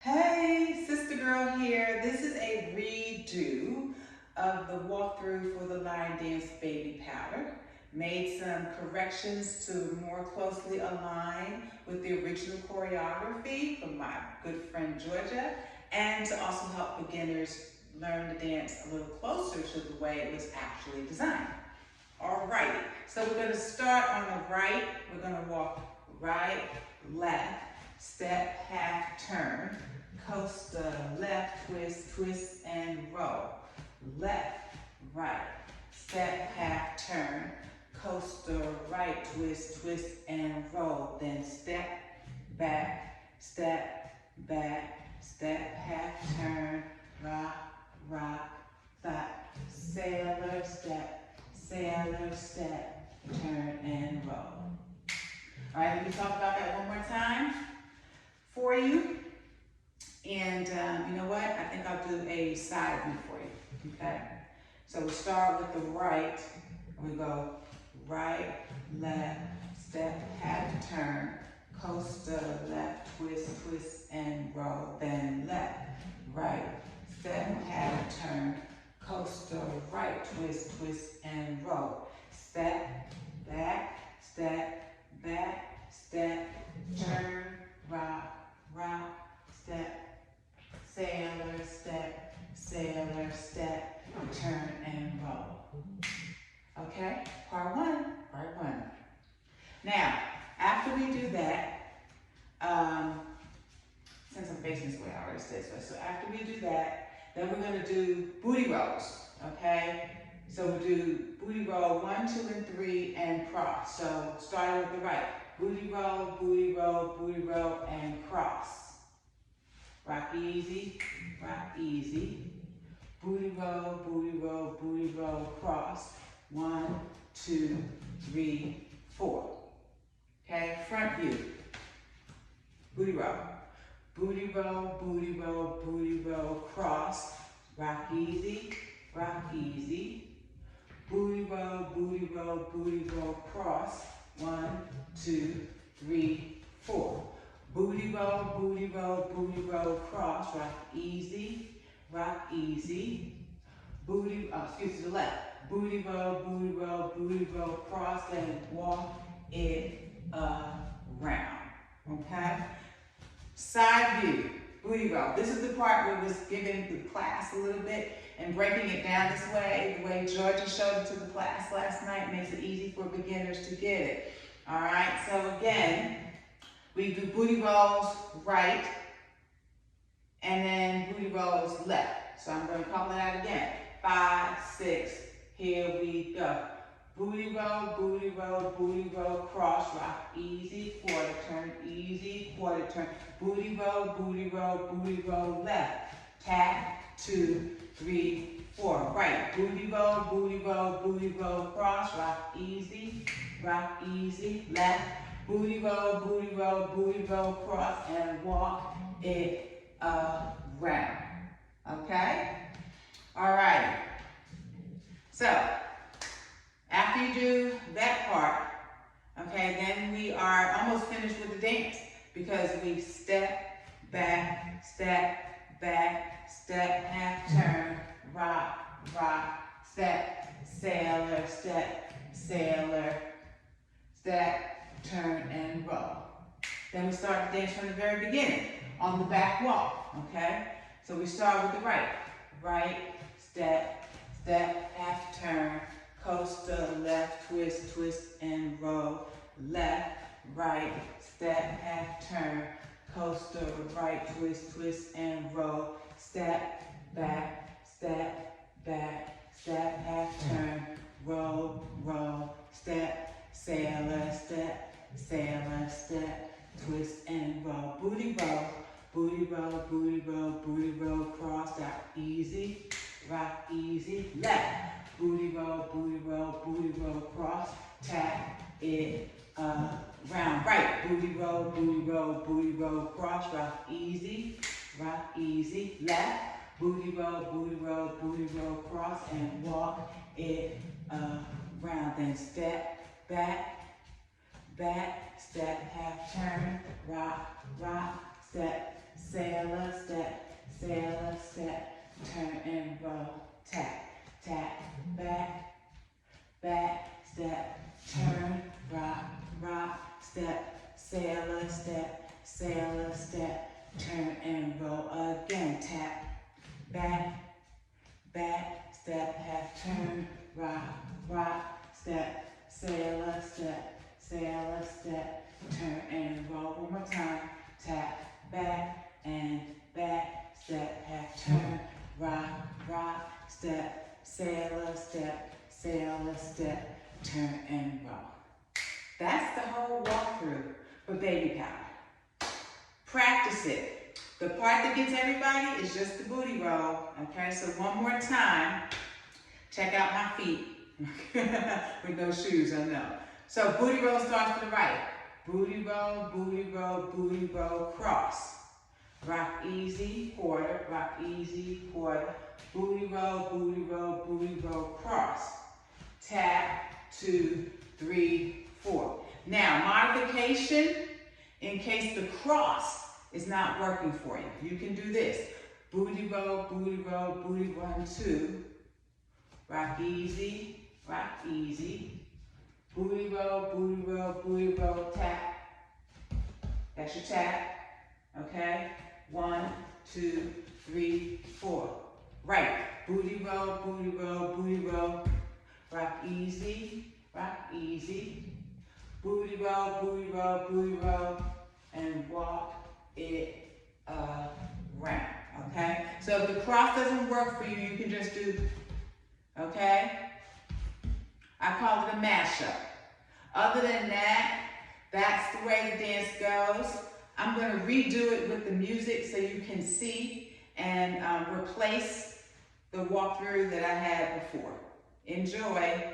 Hey, sister girl here. This is a redo of the walkthrough for the line dance baby powder. Made some corrections to more closely align with the original choreography from my good friend Jorja, and to also help beginners learn to dance a little closer to the way it was actually designed. Alrighty, so we're going to start on the right. We're going to walk right, left, step, half turn, coaster, left, twist, twist, and roll. Left, right, step, half turn, coaster, right, twist, twist, and roll. Then step, step, half turn, rock, rock, stop, sailor, step, turn, and roll. All right, let me talk about that one more time for you. And you know what? I think I'll do a side view for you, okay? So we start with the right, and we go right, left, step, half turn, coaster, left, twist, twist, and roll. Then left, right, step, half turn, coaster, right, twist, twist, and roll. Step, step, turn, rock, rock, step, sailor, step, turn, and roll. Okay, part one. Now, after we do that, since I'm facing this way, I already said so. So after we do that, then we're gonna do booty rolls, okay? So we'll do booty roll 1, 2, and 3, and cross. So starting with the right, booty roll, and cross. Rock easy, booty roll, cross. 1, 2, 3, 4. Okay, front view. Booty roll, cross. Rock easy, booty roll, cross. 1, 2, 3, 4. Booty roll, cross. Rock easy. Excuse me, to the left. Booty roll, cross, and walk it around. Okay? Side view, booty roll. This is the part where it was giving the class a little bit and breaking it down this way. The way Jorja showed it to the class last night makes it easy for beginners to get it. All right, so again, we do booty rolls right, and then booty rolls left. So I'm going to call it out again. 5, 6, here we go. Booty roll, cross, rock, easy, quarter turn, booty roll, left, tap, 2, 3, 4, right, booty roll, cross, rock, easy, left, booty roll, cross, and walk it around, okay? All right, so, after you do that part, okay, then we are almost finished with the dance because we step, half turn, rock, step, sailor, step, turn, and roll. Then we start the dance from the very beginning on the back walk, okay? So we start with the right, step, half turn, coaster, left, twist, and roll. Left, right, step, half turn, coaster, right, twist, and roll. Step, half turn, roll, step, sailor, step, twist, and roll. Booty roll, cross out, easy, rock easy, left. Booty roll, cross, tap it around. Right, booty roll, cross, rock easy, left. Booty roll, cross, and walk it around. Then step, step, half turn, rock, step, sailor step, sailor step, turn and roll, tap, tap, back, back, step, turn, rock, rock, step, sailor step, sailor step, turn and roll again, tap, back, back, step, half turn, rock, rock, step, sailor step, sailor step, turn and roll. One more time, tap, back and back, step, half turn, rock, rock, step, sailor step, sailor step, turn and roll. That's the whole walkthrough for baby powder. Practice it. The part that gets everybody is just the booty roll, okay? So one more time, check out my feet with no shoes, I know. So booty roll starts to the right. Booty roll, booty roll, booty roll, cross. Rock easy, quarter, rock easy, quarter. Booty roll, booty roll, booty roll, cross. Tap, 2, 3, 4. Now, modification, in case the cross is not working for you. You can do this. Booty roll, booty roll, booty 1, 2. Rock easy, booty roll, tap. That's your tap, okay? 1, 2, 3, 4. Right, booty roll, booty roll, booty roll. Rock easy, booty roll, booty roll, booty roll, and walk it around, okay? So if the cross doesn't work for you, you can just do, okay? I call it a mashup. Other than that, that's the way the dance goes. I'm gonna redo it with the music so you can see and replace the walkthrough that I had before. Enjoy.